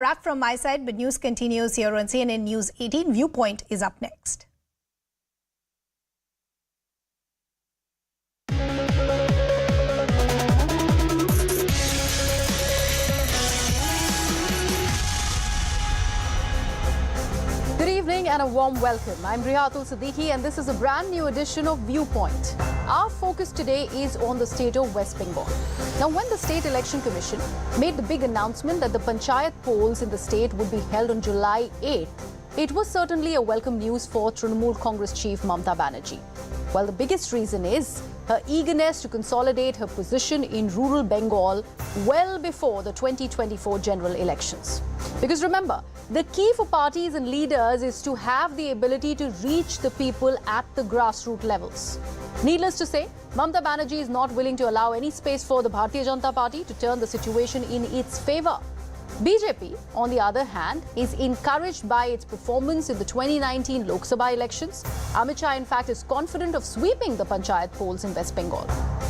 Wrap from my side, but news continues here on CNN News 18. Viewpoint is up next. Good evening and a warm welcome. I'm Rihatul Siddiqui and this is a brand new edition of Viewpoint. Our focus today is on the state of West Bengal. Now, when the State Election Commission made the big announcement that the Panchayat polls in the state would be held on July 8th, it was certainly a welcome news for Trinamool Congress chief Mamata Banerjee. Well, the biggest reason is her eagerness to consolidate her position in rural Bengal well before the 2024 general elections. Because remember, the key for parties and leaders is to have the ability to reach the people at the grassroots levels. Needless to say, Mamata Banerjee is not willing to allow any space for the Bharatiya Janata Party to turn the situation in its favour. BJP, on the other hand, is encouraged by its performance in the 2019 Lok Sabha elections. Amit Shah, in fact, is confident of sweeping the Panchayat polls in West Bengal.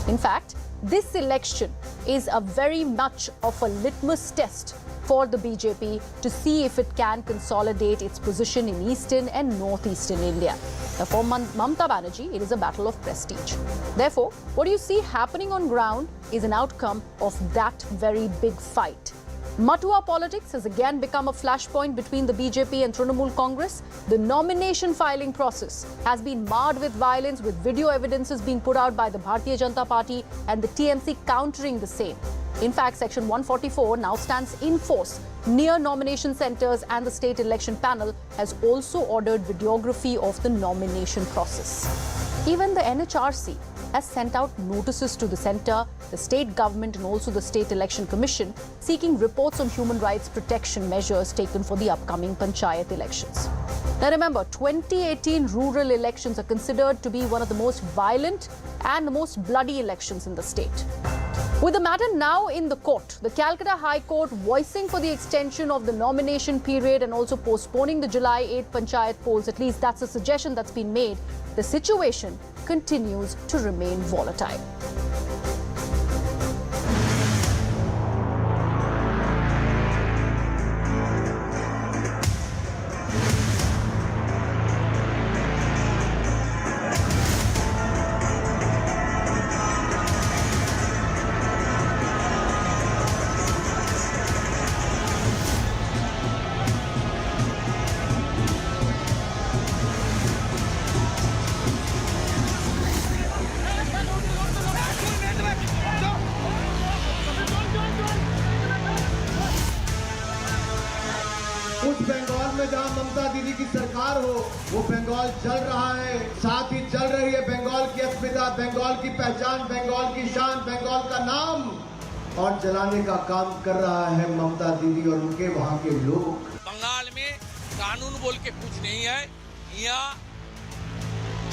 In fact, this election is a very much of a litmus test for the BJP to see if it can consolidate its position in eastern and northeastern India. Now, for Mamata Banerjee, it is a battle of prestige. Therefore, what you see happening on ground is an outcome of that very big fight. Matua politics has again become a flashpoint between the BJP and Trinamool Congress. The nomination filing process has been marred with violence, with video evidences being put out by the Bharatiya Janata Party and the TMC countering the same. In fact, Section 144 now stands in force near nomination centres, and the state election panel has also ordered videography of the nomination process. Even the NHRC has sent out notices to the centre, the state government and also the State Election Commission seeking reports on human rights protection measures taken for the upcoming Panchayat elections. Now remember, 2018 rural elections are considered to be one of the most violent and the most bloody elections in the state. With the matter now in the court, the Calcutta High Court voicing for the extension of the nomination period and also postponing the July 8th Panchayat polls, at least that's a suggestion that's been made, the situation continues to remain volatile. उस बंगाल में जहां ममता दीदी की सरकार हो, वो बंगाल जल रहा है। साथ ही जल रही है बंगाल की अस्मिता, बंगाल की पहचान, बंगाल की शान, बंगाल का नाम, और जलाने का काम कर रहा है ममता दीदी और उनके वहां के लोग। बंगाल में कानून बोल के कुछ नहीं है। यहाँ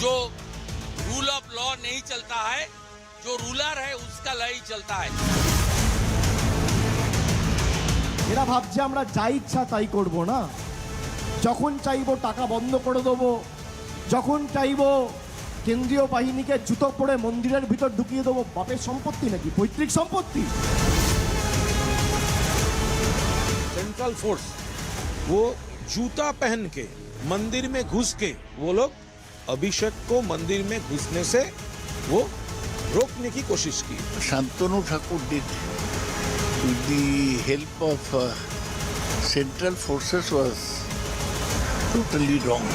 जो रूल ऑफ लॉ नहीं चलता है, जो रूलर है उसका लॉ ही चलता है। এরা ভাবছে আমরা যা ইচ্ছা তাই করব না, যখন চাইবো টাকা বন্ধ করে দেবো, যখন চাইবো কেন্দ্রীয় বাহিনীকে জুতো পরে মন্দিরের ভিতর ঢুকিয়ে দেবো। বাপের সম্পত্তি নাকি পৈতৃক সম্পত্তি? सेंट्रल फोर्स वो जूता पहन के मंदिर में घुस के वो लोग अभिषेक को मंदिर में घुसने से वो रोकने की कोशिश की। Shantanu Thakur did with the help of central forces was totally wrong.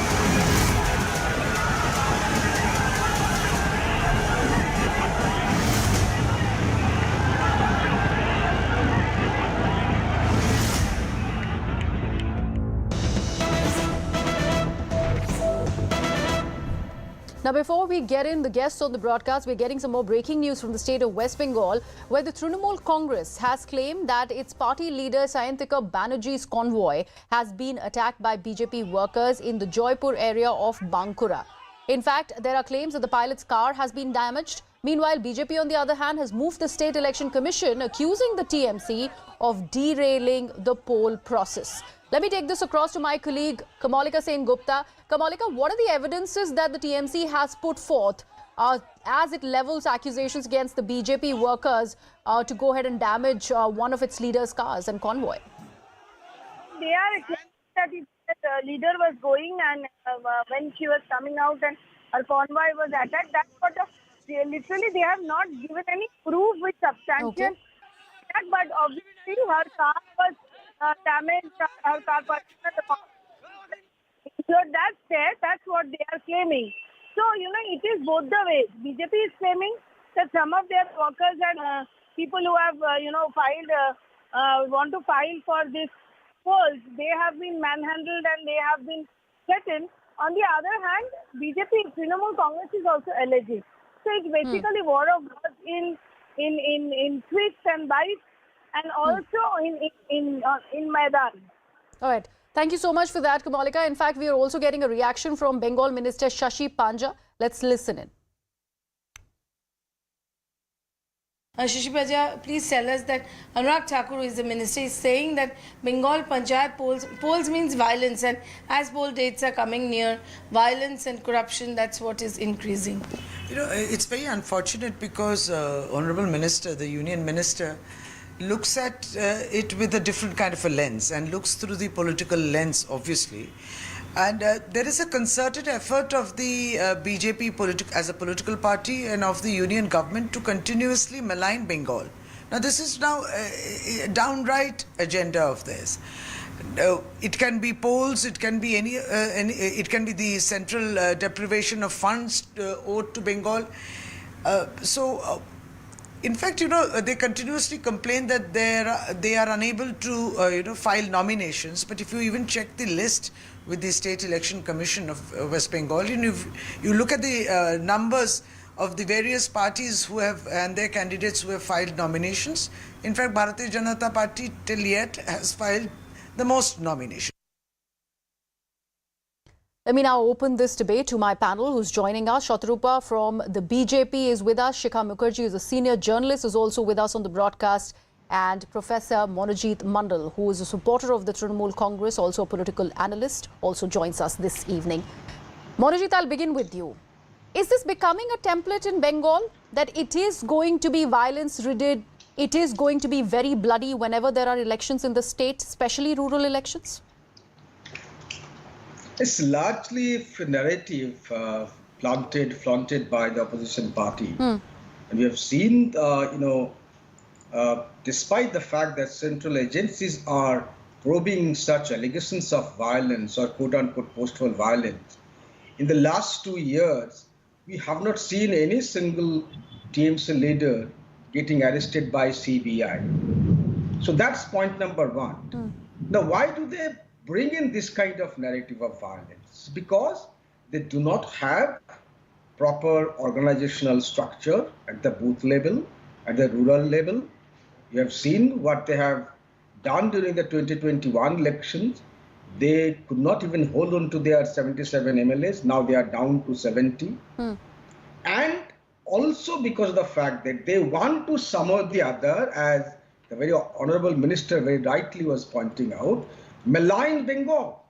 Now, before we get in the guests on the broadcast, we're getting some more breaking news from the state of West Bengal, where the Trinamool Congress has claimed that its party leader Sayantika Banerjee's convoy has been attacked by BJP workers in the Jaipur area of Bankura. In fact, there are claims that the pilot's car has been damaged. Meanwhile, BJP, on the other hand, has moved the State Election Commission, accusing the TMC of derailing the poll process. Let me take this across to my colleague Kamalika Sen-Gupta. Kamalika, what are the evidences that the TMC has put forth as it levels accusations against the BJP workers to go ahead and damage one of its leaders' cars and convoy? they are claiming that if the leader was going and when she was coming out and her convoy was attacked, that sort of, literally they have not given any proof with substantial attack, but obviously her car was damaged, her car was injured. That's what they are claiming. So, it is both the ways. BJP is claiming that some of their workers and people who have, filed, want to file for this polls, they have been manhandled and they have been threatened. On the other hand, BJP, Trinamool Congress is also alleging. So it's basically war of words in twists and bites, and also in Maidan. All right. Thank you so much for that, Kamalika. In fact, we are also getting a reaction from Bengal Minister Shashi Panja. Let's listen in. Shashi Panja, please tell us that Anurag Thakur, who is the minister, is saying that Bengal Panchayat polls means violence, and as poll dates are coming near, violence and corruption, that's what is increasing. It's very unfortunate because Honourable Minister, the Union Minister, looks at it with a different kind of a lens and looks through the political lens, obviously. And there is a concerted effort of the BJP as a political party and of the union government to continuously malign Bengal. Now, this is now a downright agenda of theirs. It can be polls, it can be it can be the central deprivation of funds owed to Bengal. In fact, they continuously complain that they are unable to, file nominations. But if you even check the list with the State Election Commission of West Bengal, you look at the numbers of the various parties who have and their candidates who have filed nominations. In fact, Bharatiya Janata Party till yet has filed the most nominations. Let me now open this debate to my panel who's joining us. Shatrupa from the BJP is with us. Shikha Mukherjee is a senior journalist, is also with us on the broadcast. And Professor Monojit Mandal, who is a supporter of the Trinamool Congress, also a political analyst, also joins us this evening. Monojit, I'll begin with you. Is this becoming a template in Bengal that it is going to be violence-ridden, it is going to be very bloody whenever there are elections in the state, especially rural elections? It's largely a narrative flaunted by the opposition party. And we have seen, despite the fact that central agencies are probing such allegations of violence or quote-unquote post-war violence, in the last 2 years, we have not seen any single TMC leader getting arrested by CBI. So that's point number one. Now, why do they bring in this kind of narrative of violence? Because they do not have proper organizational structure at the booth level, at the rural level. You have seen what they have done during the 2021 elections. They could not even hold on to their 77 MLAs. Now they are down to 70. And also because of the fact that they want to some or the other, as the very honorable minister very rightly was pointing out, malign Bengal.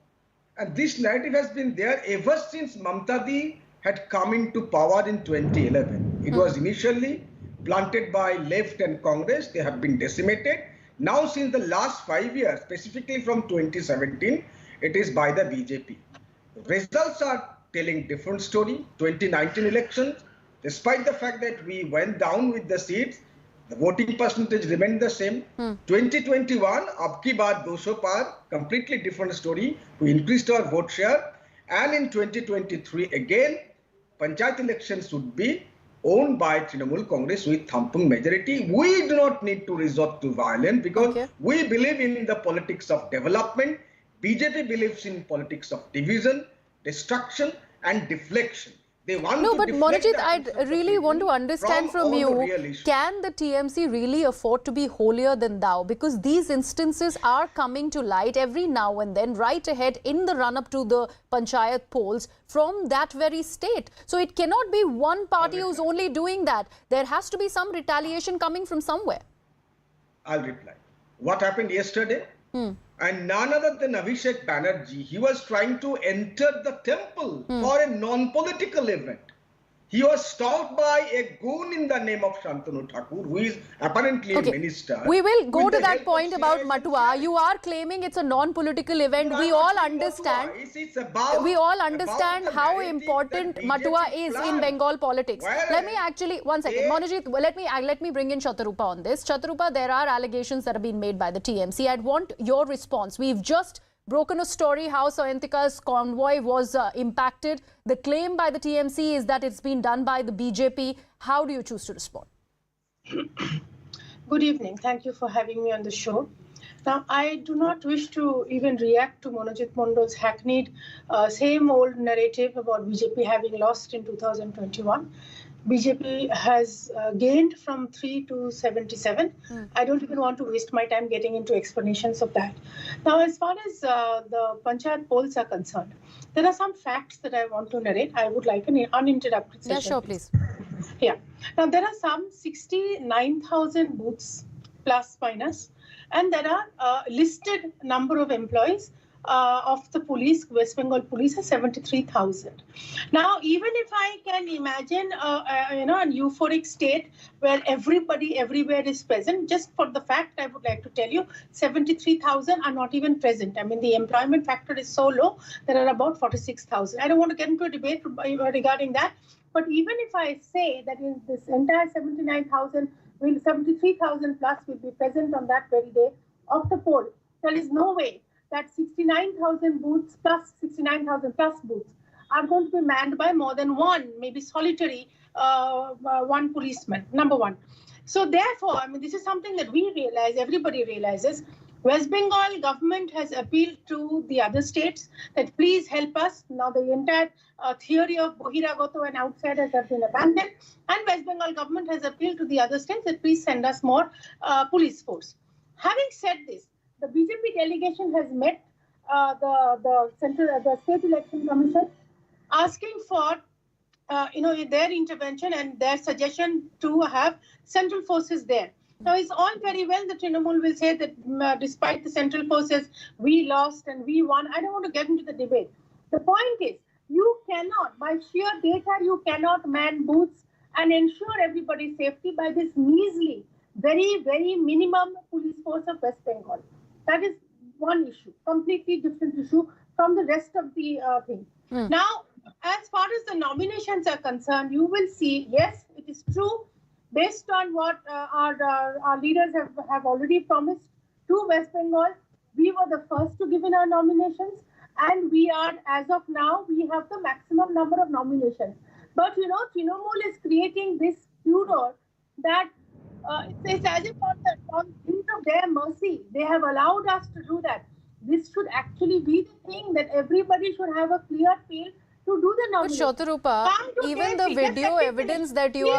And this narrative has been there ever since Mamta Di had come into power in 2011. It was initially planted by left and Congress. They have been decimated. Now, since the last 5 years, specifically from 2017, it is by the BJP. Results are telling different story. 2019 elections, despite the fact that we went down with the seats, the voting percentage remained the same. 2021, ab ki baar 200 par, completely different story. We increased our vote share. And in 2023, again, Panchayat elections would be owned by Trinamool Congress with thumping majority. We do not need to resort to violence because we believe in the politics of development. BJP believes in politics of division, destruction and deflection. They want no, to but deflect Monojit, I really want to understand from you, can the TMC really afford to be holier than thou? Because these instances are coming to light every now and then, right ahead in the run-up to the Panchayat polls from that very state. So it cannot be one party who's only doing that. There has to be some retaliation coming from somewhere. I'll reply. What happened yesterday? And none other than Abhishek Banerjee, he was trying to enter the temple for a non-political event. He was stopped by a goon in the name of Shantanu Thakur, who is apparently a minister. We will go with to the that help point of about CRPC. Matua. You are claiming it's a non-political event. We all understand. It's about, We all understand about the how narrative important that Matua BJP is in planned. Bengal politics. Well, Let me actually, one second, Monojit, let me bring in Chaturupa on this. Chaturupa, there are allegations that have been made by the TMC. I'd want your response. We've just broken a story how Soyantika's convoy was impacted. The claim by the TMC is that it's been done by the BJP. How do you choose to respond? Good evening. Thank you for having me on the show. Now, I do not wish to even react to Monojit Mondol's hackneyed same old narrative about BJP having lost in 2021. BJP has gained from 3 to 77. I don't even want to waste my time getting into explanations of that. Now, as far as the Panchayat polls are concerned, there are some facts that I want to narrate. I would like an uninterrupted session. Yeah, sure, please. Yeah. Now, there are some 69,000 booths plus minus, and there are listed number of employees of the police, West Bengal police, is 73,000. Now, even if I can imagine, an euphoric state where everybody everywhere is present, just for the fact, I would like to tell you, 73,000 are not even present. I mean, the employment factor is so low, there are about 46,000. I don't want to get into a debate regarding that, but even if I say that in this entire 79,000, 73,000 plus will be present on that very day of the poll, there is no way that 69,000 booths plus 69,000 plus booths are going to be manned by more than one, maybe solitary, one policeman, number one. So therefore, I mean, this is something that we realize, everybody realizes. West Bengal government has appealed to the other states that please help us. Now the entire theory of Bohiragato and outsiders have been abandoned, and West Bengal government has appealed to the other states that please send us more police force. Having said this, the BJP delegation has met the State Election Commission, asking for their intervention and their suggestion to have central forces there. Now, it's all very well that Trinamool will say that despite the central forces, we lost and we won. I don't want to get into the debate. The point is, you cannot, by sheer data, you cannot man booths and ensure everybody's safety by this measly, very, very minimum police force of West Bengal. That is one issue, completely different issue from the rest of the thing. Now, as far as the nominations are concerned, you will see, yes, it is true, based on what our leaders have already promised to West Bengal, we were the first to give in our nominations, and we are, as of now, we have the maximum number of nominations. But, Trinamool is creating this furor that it's as if on hint of their mercy, they have allowed us to do that. This should actually be the thing that everybody should have a clear feel to do the nomination. But Chaturupa, even the video evidence that you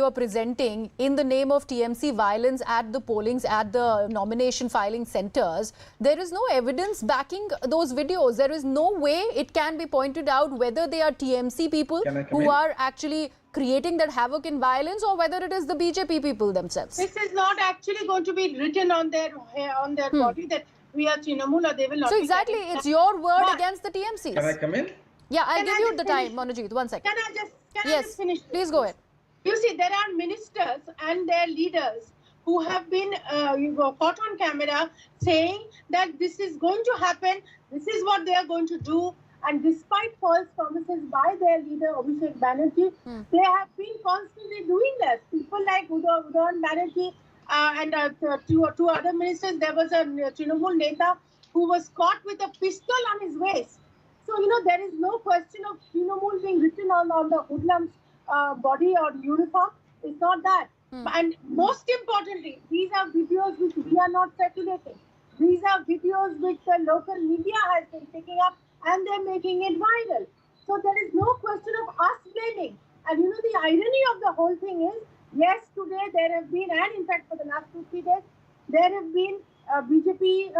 are presenting in the name of TMC violence at the pollings, at the nomination filing centers, there is no evidence backing those videos. There is no way it can be pointed out whether they are TMC people who are actually creating that havoc and violence, or whether it is the BJP people themselves. This is not actually going to be written on their body that we are Trinamool, or they will not. So exactly, it's your word against the TMCs. Can I come in? Yeah, I'll give you the time, Monojit. 1 second. Can I just finish? Please go ahead. You see, there are ministers and their leaders who have been caught on camera saying that this is going to happen, this is what they are going to do. And despite false promises by their leader, Abhishek Banerjee, they have been constantly doing this. People like Udayan Banerjee and two other ministers, there was a Trinamool Neta who was caught with a pistol on his waist. So, there is no question of Trinamool being written on the hoodlum's body or uniform. It's not that. And most importantly, these are videos which we are not circulating. These are videos which the local media has been picking up, and they're making it viral. So there is no question of us blaming. And the irony of the whole thing is, yes, today there have been, and in fact for the last 2-3 days, there have been BJP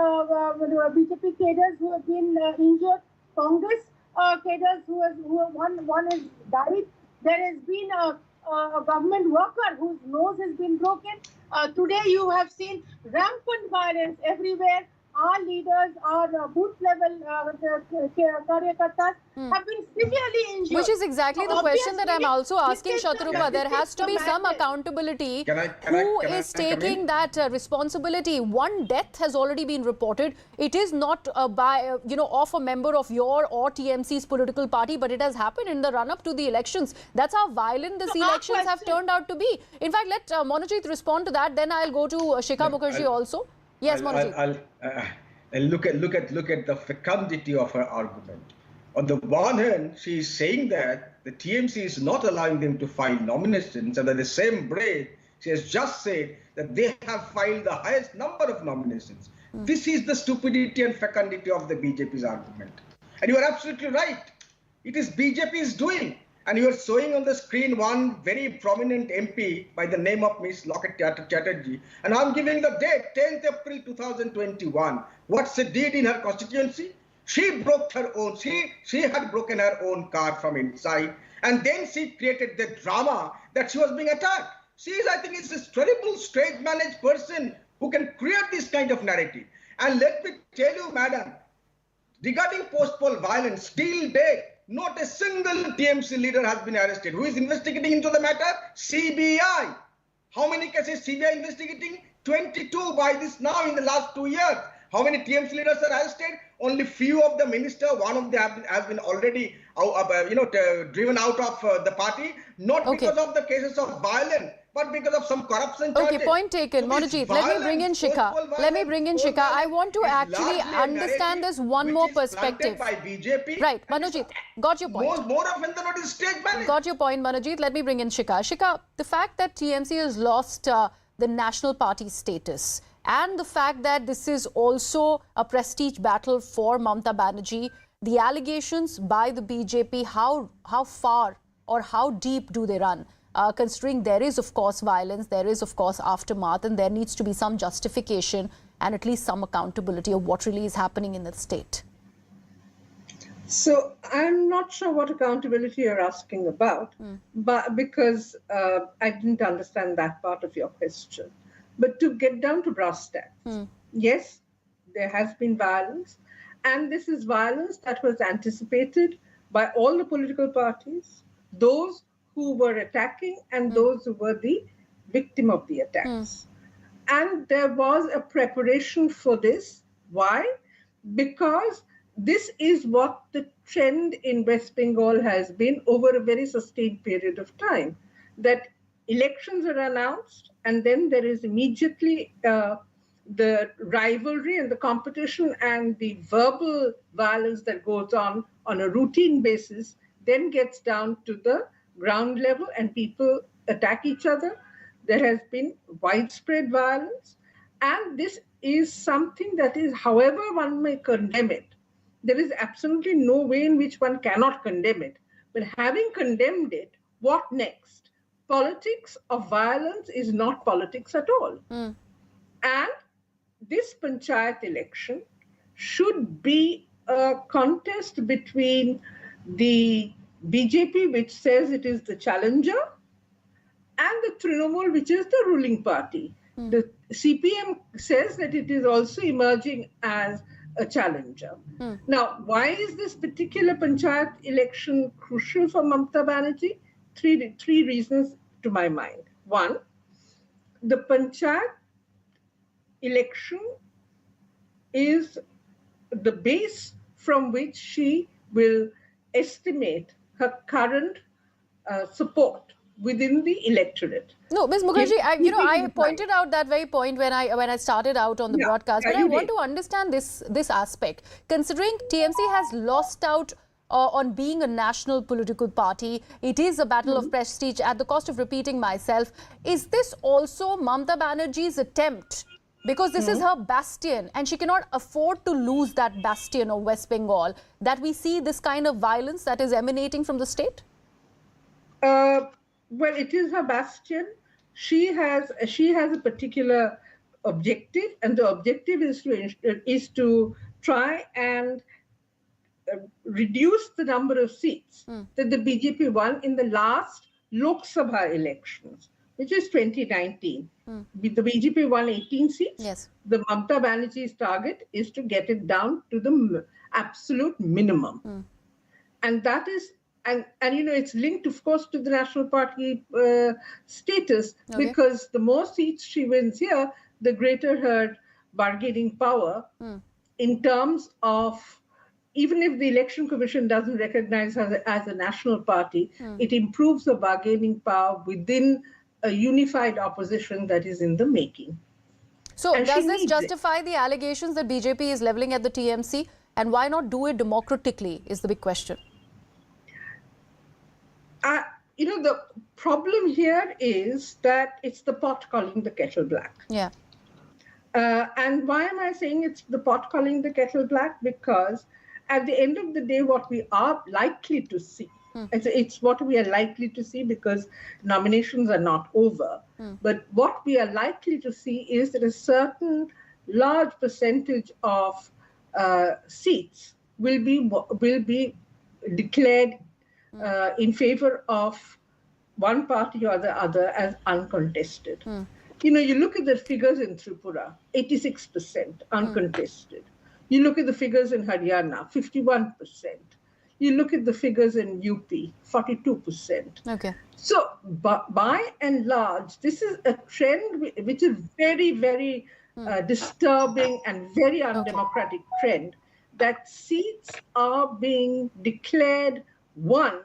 cadres who have been injured, Congress cadres one has died. There has been a government worker whose nose has been broken. Today you have seen rampant violence everywhere. our leaders, our booth level karyakartas have been severely injured. Which is exactly the question that I'm also asking, Shatrupa. There has to be some accountability. Who is taking that responsibility? One death has already been reported. It is not by, of a member of your or TMC's political party, but it has happened in the run-up to the elections. That's how violent these elections have turned out to be. In fact, let Monojit respond to that. Then I'll go to Shikha Mukherjee also. Yes, Monojit. I'll look at the fecundity of her argument. On the one hand, she is saying that the TMC is not allowing them to file nominations, and at the same breath, she has just said that they have filed the highest number of nominations. This is the stupidity and fecundity of the BJP's argument. And you are absolutely right. It is BJP's doing. And you are showing on the screen one very prominent MP by the name of Ms. Locket Chatterjee. And I'm giving the date, 10th April 2021. What she did in her constituency? She broke her own, she had broken her own car from inside. And then she created the drama that she was being attacked. She is, I think, it's this terrible stage-managed person who can create this kind of narrative. And let me tell you, madam, regarding post-poll violence, till date, not a single TMC leader has been arrested. Who is investigating into the matter? CBI. How many cases CBI investigating? 22 by this now in the last 2 years. How many TMC leaders are arrested? Only few of the ministers. One of them has been already, driven out of the party. Not because of the cases of violence, but because of some corruption charges. Okay, point taken. So Monojit, let me bring in Shikha. I want to actually understand this one more perspective. By BJP. Right, Monojit, got your point. More often than not is state managed. Got your point, Monojit. Let me bring in Shikha. Shikha, the fact that TMC has lost the national party status and the fact that this is also a prestige battle for Mamata Banerjee, the allegations by the BJP, how far or how deep do they run? Considering there is, of course, violence, there is, of course, aftermath, and there needs to be some justification and at least some accountability of what really is happening in the state. So I'm not sure what accountability you're asking about, but because I didn't understand that part of your question. But to get down to brass tacks, yes, there has been violence, and this is violence that was anticipated by all the political parties, those who were attacking and those who were the victim of the attacks. And there was a preparation for this. Why? Because this is what the trend in West Bengal has been over a very sustained period of time, that elections are announced and then there is immediately the rivalry and the competition and the verbal violence that goes on a routine basis then gets down to the ground level and people attack each other. There has been widespread violence, and this is something that is, however one may condemn it, there is absolutely no way in which one cannot condemn it. But having condemned it, what next? Politics of violence is not politics at all. And this panchayat election should be a contest between the BJP, which says it is the challenger, and the Trinamool, which is the ruling party. The CPM says that it is also emerging as a challenger. Now, why is this particular panchayat election crucial for Mamata Banerjee? Three reasons to my mind. One, the panchayat election is the base from which she will estimate her current support within the electorate. No, Ms. Mukherjee, I pointed out that very point when I started out on the broadcast, but I want to understand this aspect. Considering TMC has lost out on being a national political party, it is a battle of prestige. At the cost of repeating myself, is this also Mamata Banerjee's attempt? Because this is her bastion and she cannot afford to lose that bastion of West Bengal, that we see this kind of violence that is emanating from the state? Well, it is her bastion. She has a particular objective, and the objective is to try and reduce the number of seats that the BJP won in the last Lok Sabha elections, which is 2019. The BJP won 18 seats. Yes. The Mamata Banerjee's target is to get it down to the absolute minimum. And that is, and it's linked, of course, to the National Party status, because the more seats she wins here, the greater her bargaining power in terms of, even if the Election Commission doesn't recognize her as a national party, it improves the bargaining power within a unified opposition that is in the making. So does this justify the allegations that BJP is levelling at the TMC? And why not do it democratically is the big question. The problem here is that it's the pot calling the kettle black. Yeah. And why am I saying it's the pot calling the kettle black? Because at the end of the day, what we are likely to see, it's what we are likely to see because nominations are not over. But what we are likely to see is that a certain large percentage of seats will be declared in favor of one party or the other as uncontested. You look at the figures in Tripura, 86% uncontested. You look at the figures in Haryana, 51%. You look at the figures in UP, 42%. Okay. So by and large, this is a trend which is very, very disturbing and very undemocratic trend, that seats are being declared won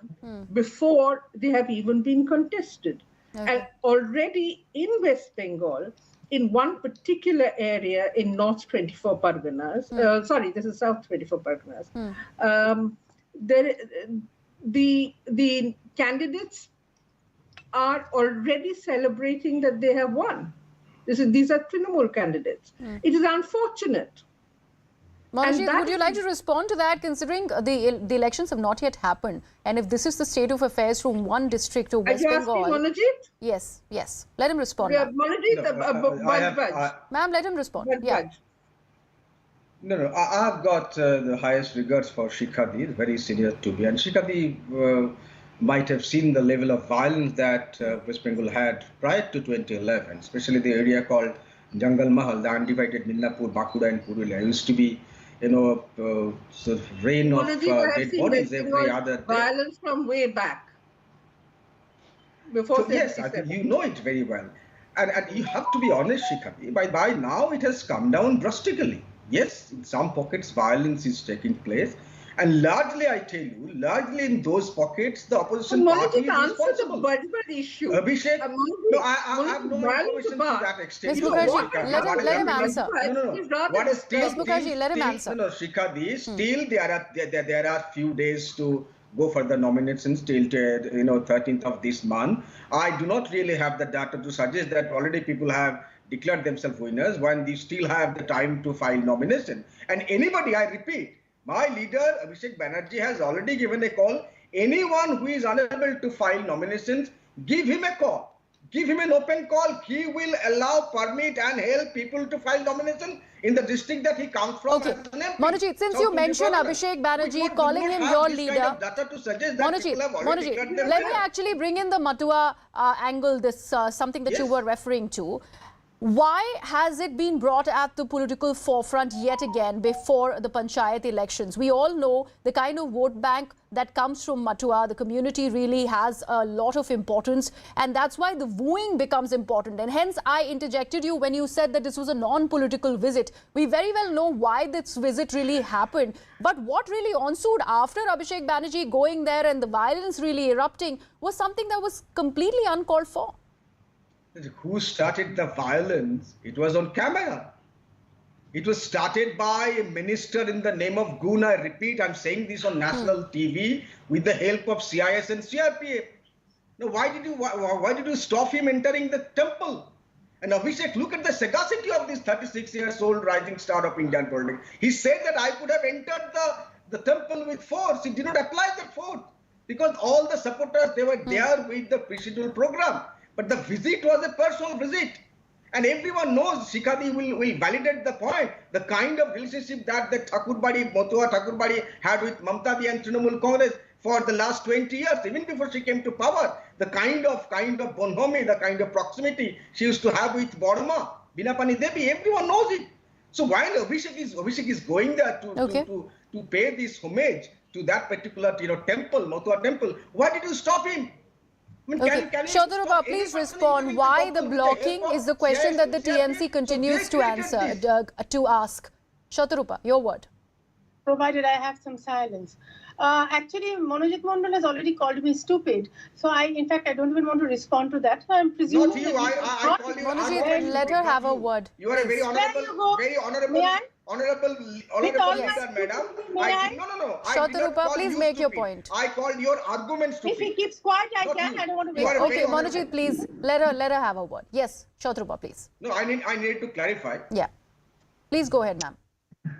before they have even been contested. And already in West Bengal, in one particular area in North 24 Parganas, this is South 24 Parganas, the candidates are already celebrating that they have won. These are Trinamool candidates. It is unfortunate. Manojit, would you like to respond to that, considering the elections have not yet happened? And if this is the state of affairs from one district to West Bengal... Are you asking Manojit? Yes. Let him respond. Yeah, Manojit, Ma'am, let him respond. No, I've got the highest regards for Shikhadi, very senior to me. And Shikhadi might have seen the level of violence that West Bengal had prior to 2011, especially the area called Jungle Mahal, the undivided Midnapur, Bankura and Purulia. It used to be, sort of rain of dead bodies every other day. Violence from way back. Before yes, I think you know it very well. And you have to be honest, Shikhadi, by now it has come down drastically. Yes, in some pockets violence is taking place. And largely, I tell you, in those pockets, the opposition party is responsible. The issue. Abhishek, no, I have no information to that extent. Ms. Mukherjee, let him answer. What is still, Ms. Mukherjee, let him answer. No, Shikhadi, still there are few days to go for the nominations till 13th of this month. I do not really have the data to suggest that already people have declared themselves winners when they still have the time to file nomination. And anybody, I repeat, my leader, Abhishek Banerjee, has already given a call. Anyone who is unable to file nominations, give him a call. Give him an open call. He will allow, permit and help people to file nomination in the district that he comes from. Okay. Manojit, since you mentioned Abhishek Banerjee, calling him your leader. Manojit, let me actually bring in the Matua angle, something that you were referring to. Why has it been brought at the political forefront yet again before the Panchayat elections? We all know the kind of vote bank that comes from Matua. The community really has a lot of importance, and that's why the wooing becomes important. And hence, I interjected you when you said that this was a non-political visit. We very well know why this visit really happened. But what really ensued after Abhishek Banerjee going there and the violence really erupting was something that was completely uncalled for. Who started the violence? It was on camera. It was started by a minister in the name of Goon. I repeat, I'm saying this on national TV with the help of CIS and CRPF. Now, why did you stop him entering the temple? And Abhishek, look at the sagacity of this 36-year-old rising star of Indian politics. He said that I could have entered the temple with force. He did not apply that force because all the supporters, they were there with the pre-scheduled program. But the visit was a personal visit. And everyone knows, Shikhadi will validate the point, the kind of relationship that the Thakurbadi, Matua Thakurbadi had with Mamata and Trinamool Congress for the last 20 years, even before she came to power. The kind of bonhomie, the kind of proximity she used to have with Borma, Binapani Devi, everyone knows it. So while Abhishek is going there to pay this homage to that particular temple, Mathura temple, why did you stop him? I mean, can Shatarupa, please respond. Why the blocking is the question that the TMC continues to answer, to ask. Shatarupa, your word. Provided I have some silence. Actually, Monojit Mondal has already called me stupid. So in fact, I don't even want to respond to that. So I'm presuming. Not you. I call you. Monojit, let her have a word. You are a very honorable leader, madam. No. Shatarupa, please make your point. I called your arguments stupid. If he keeps quiet, I can. I don't want to waste. Okay, Monojit, please let her have a word. Yes, Shatarupa, please. No, I need to clarify. Yeah. Please go ahead, ma'am.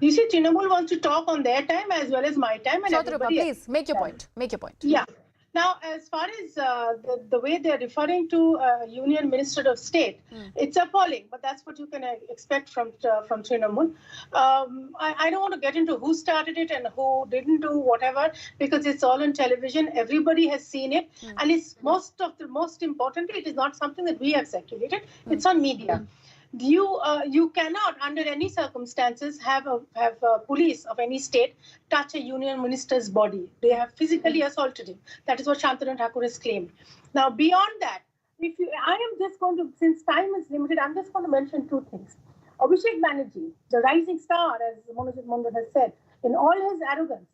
You see, Trinamool wants to talk on their time as well as my time. And Shatarupa, please make your point. Make your point. Yeah. Now, as far as the way they're referring to Union Minister of State, it's appalling. But that's what you can expect from Trinamool. I don't want to get into who started it and who didn't do whatever, because it's all on television. Everybody has seen it, and it's most importantly, it is not something that we have circulated. It's on media. You cannot, under any circumstances, have police of any state touch a union minister's body. They have physically assaulted him. That is what Shantanu Thakur has claimed. Now, beyond that, I am just going to, since time is limited, I'm just going to mention two things. Abhishek Banerjee, the rising star, as Monojit Mondal has said, in all his arrogance,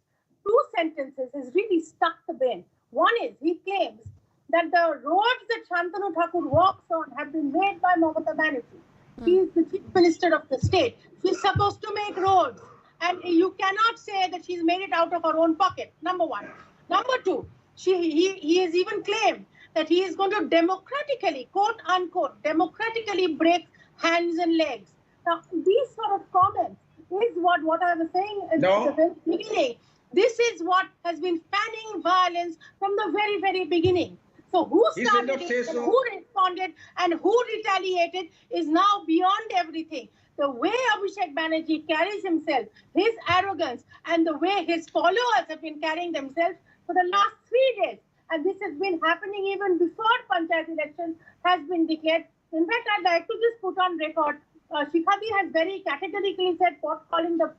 two sentences has really stuck the brain. One is, he claims that the roads that Shantanu Thakur walks on have been made by Mamata Banerjee. He is the chief minister of the state. She's supposed to make roads. And you cannot say that she's made it out of her own pocket, number one. Number two, he has even claimed that he is going to democratically, quote unquote, democratically break hands and legs. Now, these sort of comments is what I was saying at the very beginning. This is what has been fanning violence from the very, very beginning. So who started it, and who responded, and who retaliated is now beyond everything. The way Abhishek Banerjee carries himself, his arrogance, and the way his followers have been carrying themselves for the last 3 days, and this has been happening even before Panchayat elections has been declared. In fact, I'd like to just put on record, Shikhadi has very categorically said pot calling the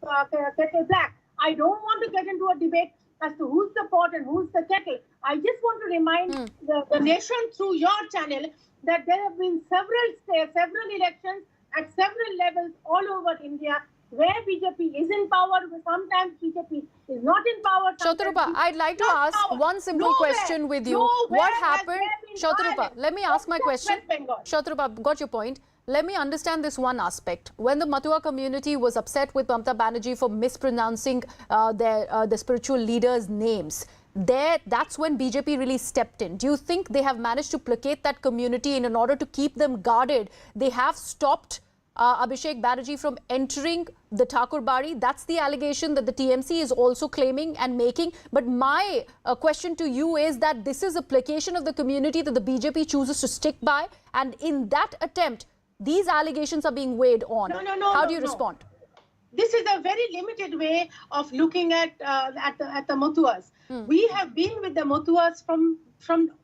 kettle black. I don't want to get into a debate as to who's the pot and who's the kettle. I just want to remind the nation through your channel that there have been several elections at several levels all over India where BJP is in power, sometimes BJP is not in power. Shatarupa, I'd like to ask one simple question with you. What happened? Shatarupa, let me ask my question. Shatarupa, got your point. Let me understand this one aspect. When the Matua community was upset with Mamata Banerjee for mispronouncing the spiritual leaders' names, that's when BJP really stepped in. Do you think they have managed to placate that community, and in order to keep them guarded, they have stopped Abhishek Banerjee from entering the Thakur Bari? That's the allegation that the TMC is also claiming and making. But my question to you is that this is a placation of the community that the BJP chooses to stick by, and in that attempt, these allegations are being weighed on. How do you respond? This is a very limited way of looking at the Matuas. We have been with the Matuas from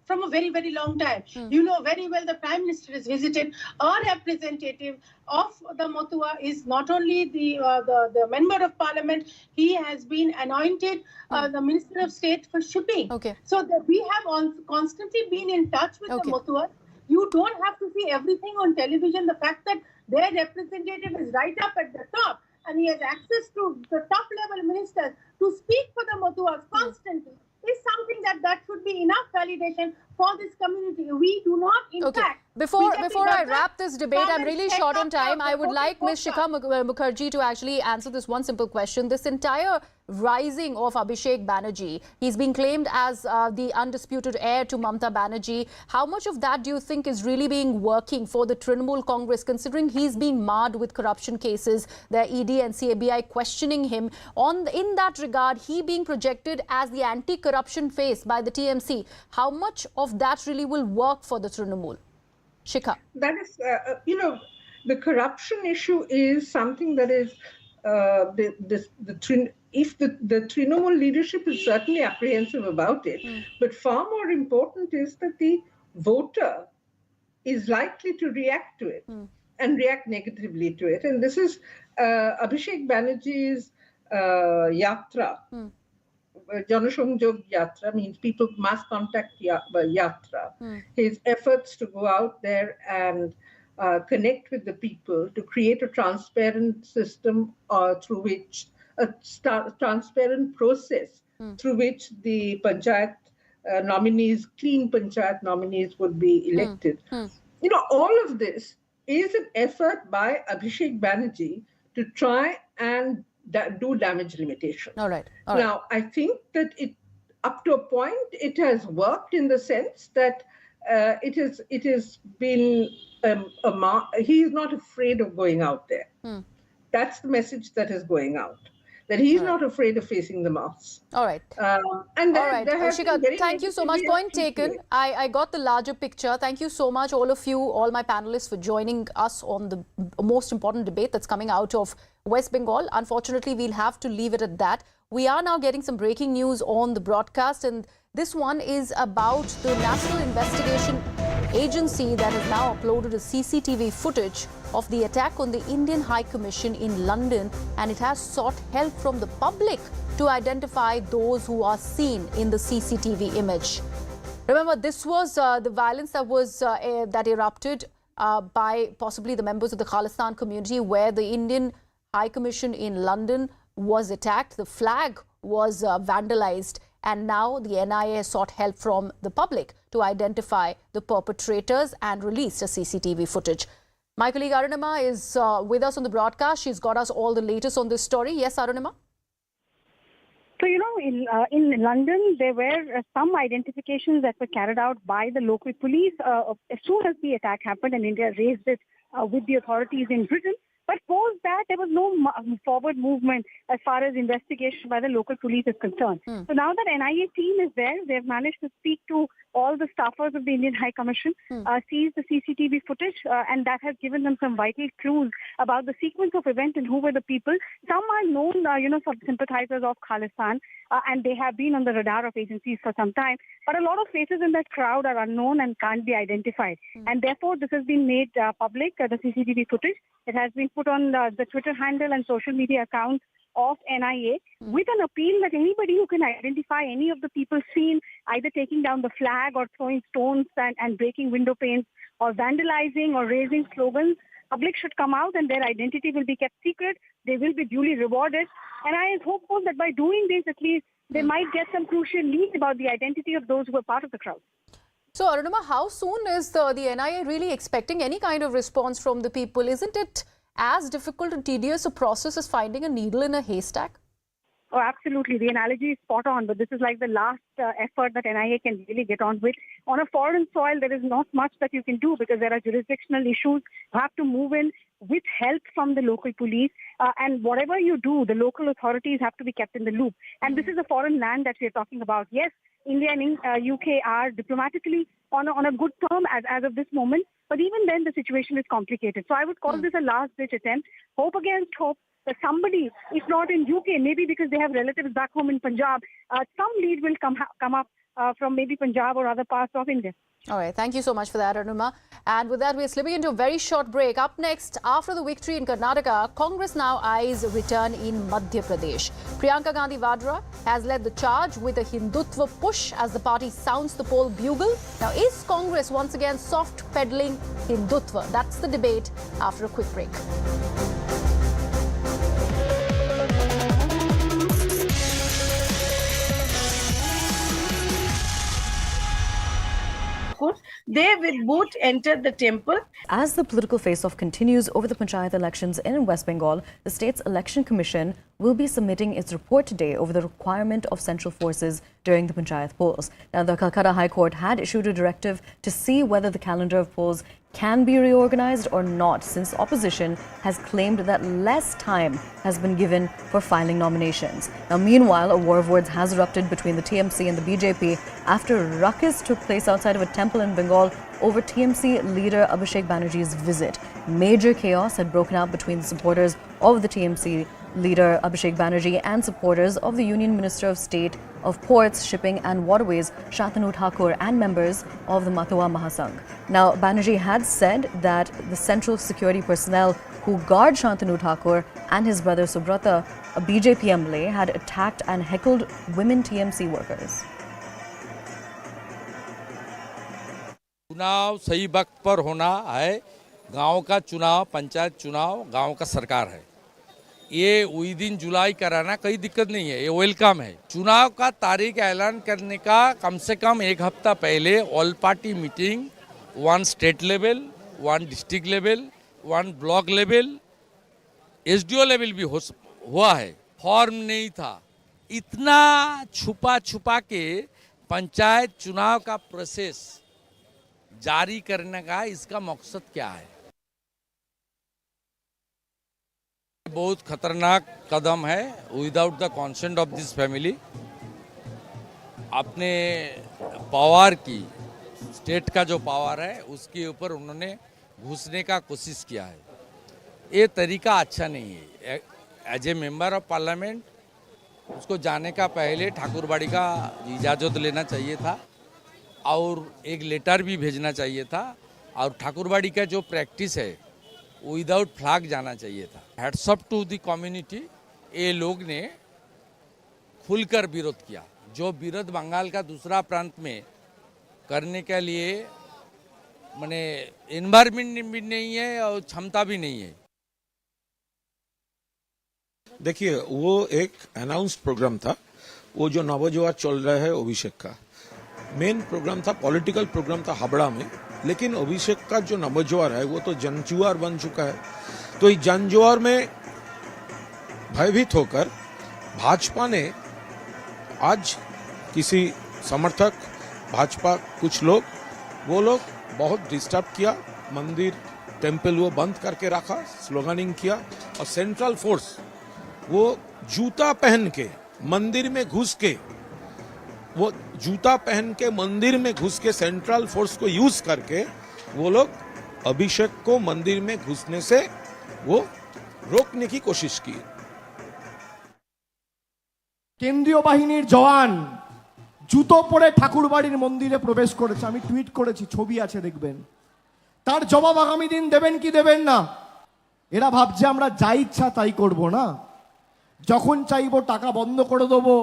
a very, very long time. You know very well the Prime Minister has visited. Our representative of the Matua is not only the Member of Parliament, he has been anointed the Minister of State for shipping. So we have constantly been in touch with the Matuas. You don't have to see everything on television. The fact that their representative is right up at the top and he has access to the top level ministers to speak for the Matuas constantly is something that should be enough validation for this community. We do not, in fact... Before I wrap this debate, I'm really short on time. I would like Ms. Shikha Mukherjee to actually answer this one simple question. This entire rising of Abhishek Banerjee, he's being claimed as the undisputed heir to Mamata Banerjee. How much of that do you think is really being working for the Trinamool Congress, considering he's being marred with corruption cases, the ED and CBI questioning him? In that regard, he being projected as the anti-corruption face by the TMC, how much of that really will work for the Trinamool? Shikha. That is, the corruption issue is something that is if the Trinamool leadership is certainly apprehensive about it, but far more important is that the voter is likely to react to it and react negatively to it. And this is Abhishek Banerjee's yatra. Janashangjog Yatra means people mass contact yatra. His efforts to go out there and connect with the people to create a transparent system through which a transparent process through which the panchayat nominees, clean panchayat nominees would be elected. You know, all of this is an effort by Abhishek Banerjee to try and do damage limitation. All right. Now, I think that up to a point, it has worked in the sense that it has been he is not afraid of going out there. That's the message that is going out. That he's not afraid of facing the mass. All right. And all right, Shika, thank you so much. Point taken. I got the larger picture. Thank you so much, all of you, all my panelists, for joining us on the most important debate that's coming out of West Bengal. Unfortunately, we'll have to leave it at that. We are now getting some breaking news on the broadcast, and this one is about the National Investigation Agency that has now uploaded a CCTV footage of the attack on the Indian High Commission in London, and it has sought help from the public to identify those who are seen in the CCTV image. Remember, this was the violence that erupted by possibly the members of the Khalistan community, where the Indian High Commission in London was attacked. The flag was vandalized, and now the NIA sought help from the public to identify the perpetrators and released a CCTV footage. My colleague Arunima is with us on the broadcast. She's got us all the latest on this story. Yes, Arunima? So, you know, in London, there were some identifications that were carried out by the local police as soon as the attack happened, and India raised it with the authorities in Britain. But post that, there was no forward movement as far as investigation by the local police is concerned. So now that NIA team is there, they've managed to speak to all the staffers of the Indian High Commission, seize the CCTV footage, and that has given them some vital clues about the sequence of events and who were the people. Some are known, for sympathizers of Khalistan, and they have been on the radar of agencies for some time. But a lot of faces in that crowd are unknown and can't be identified. And therefore, this has been made public, the CCTV footage. It has been put on the Twitter handle and social media accounts of NIA with an appeal that anybody who can identify any of the people seen either taking down the flag or throwing stones and breaking window panes or vandalizing or raising slogans, public should come out and their identity will be kept secret. They will be duly rewarded. And I am hopeful that by doing this, at least they might get some crucial leads about the identity of those who were part of the crowd. So, Arunima, how soon is the NIA really expecting any kind of response from the people? Isn't it as difficult and tedious a process as finding a needle in a haystack? Oh, absolutely. The analogy is spot on, but this is like the last effort that NIA can really get on with. On a foreign soil, there is not much that you can do because there are jurisdictional issues. You have to move in with help from the local police. And whatever you do, the local authorities have to be kept in the loop. And this is a foreign land that we're talking about. Yes, India and UK are diplomatically on a good term as of this moment. But even then, the situation is complicated. So I would call this a last-ditch attempt. Hope against hope that somebody, if not in UK, maybe because they have relatives back home in Punjab, some lead will come up from maybe Punjab or other parts of India. All right. Thank you so much for that, Arunima. And with that, we're slipping into a very short break. Up next, after the victory in Karnataka, Congress now eyes a return in Madhya Pradesh. Priyanka Gandhi Vadra has led the charge with a Hindutva push as the party sounds the poll bugle. Now, is Congress once again soft peddling Hindutva? That's the debate after a quick break. They with boot entered the temple. As the political face-off continues over the Panchayat elections in West Bengal, the state's election commission will be submitting its report today over the requirement of central forces during the Panchayat polls. Now, the Calcutta High Court had issued a directive to see whether the calendar of polls can be reorganized or not, since opposition has claimed that less time has been given for filing nominations. Now, meanwhile, a war of words has erupted between the TMC and the BJP after a ruckus took place outside of a temple in Bengal over TMC leader Abhishek Banerjee's visit. Major chaos had broken out between the supporters of the TMC leader Abhishek Banerjee and supporters of the Union Minister of State of Ports, Shipping and Waterways Shantanu Thakur and members of the Matua Mahasangh. Now, Banerjee had said that the central security personnel who guard Shantanu Thakur and his brother Subrata, a BJP MLA, had attacked and heckled women TMC workers. चुनाव सही वक्त पर होना है। गांव का चुनाव, पंचायत चुनाव गांव का सरकार है। ये विद इन जुलाई कराना कोई दिक्कत नहीं है, ये वेलकम है। चुनाव का तारीख ऐलान करने का कम से कम एक हफ्ता पहले all party meeting, one state level, one district level, one block level, SDO level भी हुआ है। फॉर्म नहीं था। इतना छुपा छुपा के पंचायत चुनाव का प्रोसेस जारी करने का इसका मकसद क्या है? बहुत खतरनाक कदम है। Without the consent of this family अपने पावर की, स्टेट का जो पावर है उसके ऊपर उन्होंने घुसने का कोशिश किया है। ये तरीका अच्छा नहीं है। As a member of parliament उसको जाने का पहले ठाकुरबाड़ी का इजाज़त लेना चाहिए था और एक लेटर भी भेजना चाहिए था और ठाकुरबाड़ी का जो प्रैक्टिस है विदाउट फ्लैग जाना चाहिए था। Hats off to the community. ये लोग ने खुलकर विरोध किया। जो विरोध बंगाल का दूसरा प्रांत में करने के लिए माने एनवायरमेंट भी नहीं है और क्षमता भी नहीं है। देखिए, वो एक अनाउंस्ड प्रोग्राम था। वो जो नवजुआर चल रहा है अभिषेक का मेन प्रोग्राम था, पॉलिटिकल प्रोग्राम था हावड़ा में। लेकिन अभिषेक का जो नवजुआर है वो तो जनजुआर बन चुका है। तो इस जनजुआर में भयभीत होकर भाजपा ने आज किसी समर्थक, भाजपा कुछ लोग, वो लोग बहुत डिस्टर्ब किया। मंदिर, टेम्पल वो बंद करके रखा, स्लोगनिंग किया और सेंट्रल फोर्स वो जूता पहन के मंदिर में घुस के सेंट्रल फोर्स को यूज करके वो लोग अभिषेक को मंदिर में घुसने से वो रोकने की कोशिश की। কেন্দ্রীয় বাহিনীর জওয়ান জুতো পরে ঠাকুরবাড়ির মন্দিরে প্রবেশ করেছে। আমি টুইট করেছি, ছবি আছে দেখবেন। তার জবাব আগামী দিন দেবেন কি দেবেন না? এরা ভাবছে আমরা যা ইচ্ছা তাই করব না। যখন চাইবো টাকা বন্ধ করে দেবো,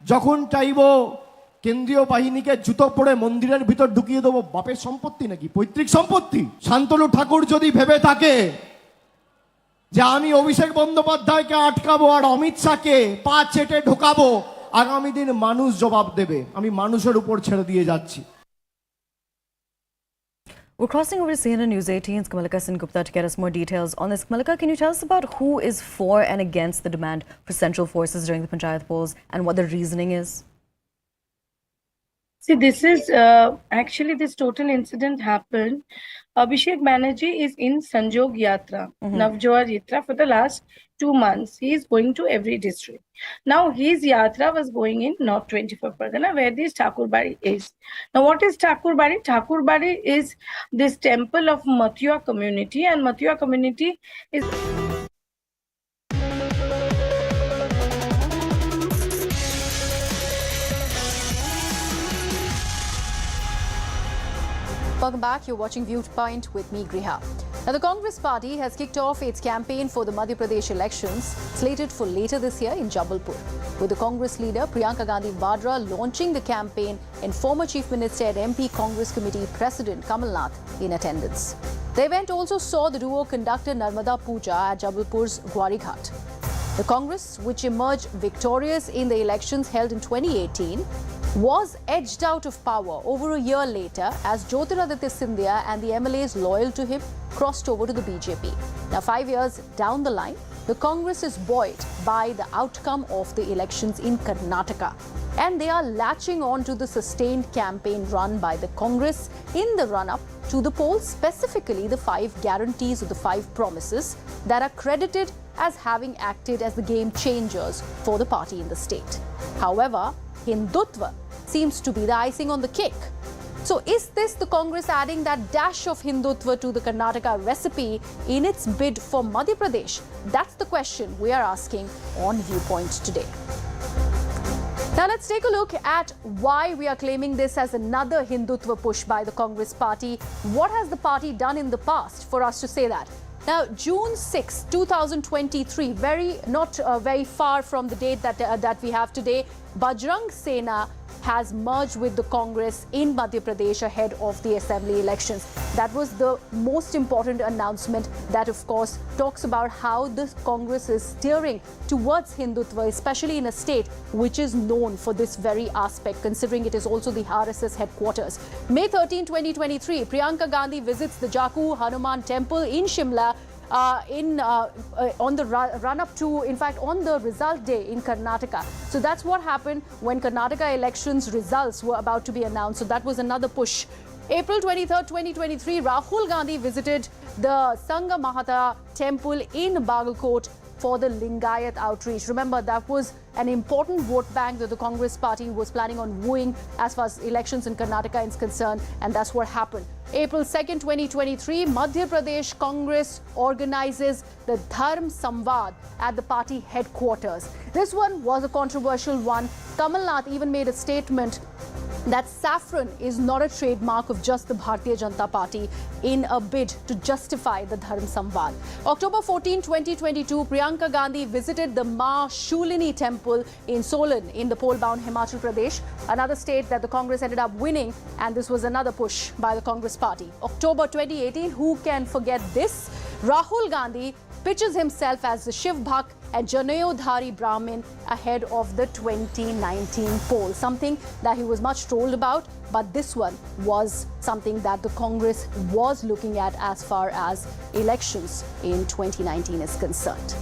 যখন চাইবো কেন্দ্রীয় বাহিনীকে জুতো পরে মন্দিরের ভিতর ঢুকিয়ে দেবো। বাপের সম্পত্তি নাকি? পৈতৃক সম্পত্তি? শান্তনু ঠাকুর যদি ভেবে থাকে যে আমি অভিষেক বন্দ্যোপাধ্যায়কে আটকাবো আর অমিত শাহকে পা চেটে ঢোকাবো, আগামী দিন মানুষ জবাব দেবে। আমি মানুষের উপর ছেড়ে দিয়ে যাচ্ছি। We're crossing over to CNN News 18's Kamalika Sin Gupta to get us more details on this. Kamalika, can you tell us about who is for and against the demand for central forces during the Panchayat polls and what the reasoning is? See, this is actually this total incident happened. Abhishek Banerjee is in Sanjog Yatra, Navjoar Yatra for the last 2 months. He is going to every district. Now, his Yatra was going in North 24 Pargana, where this Thakurbari is. Now, what is Thakurbari? Thakurbari is this temple of Matua community, and Matua community is... Welcome back. You're watching Viewpoint with me, Griha. Now, the Congress party has kicked off its campaign for the Madhya Pradesh elections, slated for later this year in Jabalpur, with the Congress leader Priyanka Gandhi Vadra launching the campaign and former Chief Minister and MP Congress Committee President Kamal Nath in attendance. The event also saw the duo conduct a Narmada Puja at Jabalpur's Gwari Ghat. The Congress, which emerged victorious in the elections held in 2018, was edged out of power over a year later as Jyotiraditya Scindia and the MLAs loyal to him crossed over to the BJP. Now, 5 years down the line, the Congress is buoyed by the outcome of the elections in Karnataka, and they are latching on to the sustained campaign run by the Congress in the run-up to the polls, specifically the 5 guarantees or the 5 promises that are credited as having acted as the game changers for the party in the state. However, Hindutva seems to be the icing on the cake. So is this the Congress adding that dash of Hindutva to the Karnataka recipe in its bid for Madhya Pradesh? That's the question we are asking on Viewpoint today. Now let's take a look at why we are claiming this as another Hindutva push by the Congress party. What has the party done in the past for us to say that? Now, June 6, 2023, not very far from the date that we have today, Bajrang Sena has merged with the Congress in Madhya Pradesh ahead of the assembly elections. That was the most important announcement that, of course, talks about how the Congress is steering towards Hindutva, especially in a state which is known for this very aspect, considering it is also the RSS headquarters. May 13, 2023, Priyanka Gandhi visits the Jaku Hanuman temple in Shimla on the run-up to, in fact, on the result day in Karnataka. So that's what happened when Karnataka elections results were about to be announced. So that was another push. April 23rd, 2023, Rahul Gandhi visited the Sangha Mahata temple in Bagalkot for the Lingayat outreach. Remember, that was an important vote bank that the Congress party was planning on wooing as far as elections in Karnataka is concerned, and that's what happened. April 2nd, 2023, Madhya Pradesh Congress organizes the Dharm Samvad at the party headquarters. This one was a controversial one. Kamal Nath even made a statement that saffron is not a trademark of just the Bharatiya Janata Party in a bid to justify the Dharm Samvad. October 14, 2022, Priyanka Gandhi visited the Ma Shulini temple in Solan in the poll-bound Himachal Pradesh, another state that the Congress ended up winning, and this was another push by the Congress party. October 2018, who can forget this? Rahul Gandhi pitches himself as the Shiv Bhakt and Janayodhari Brahmin ahead of the 2019 poll, something that he was much trolled about, but this one was something that the Congress was looking at as far as elections in 2019 is concerned.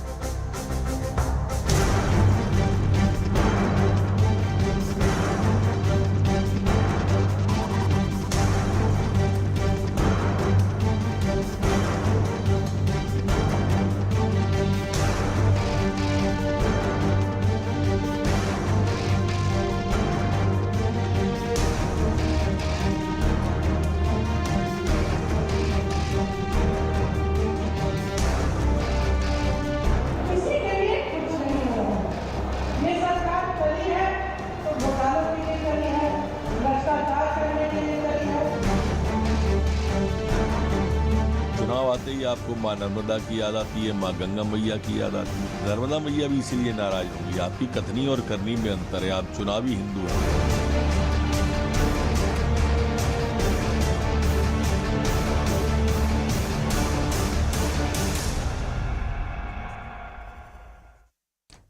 चुनाव आते ही आपको माँ नर्मदा की याद आती है, माँ गंगा मैया की याद आती है। नर्मदा मैया भी इसीलिए नाराज होंगी। आपकी कथनी और करनी में अंतर है। आप चुनावी हिंदू हैं।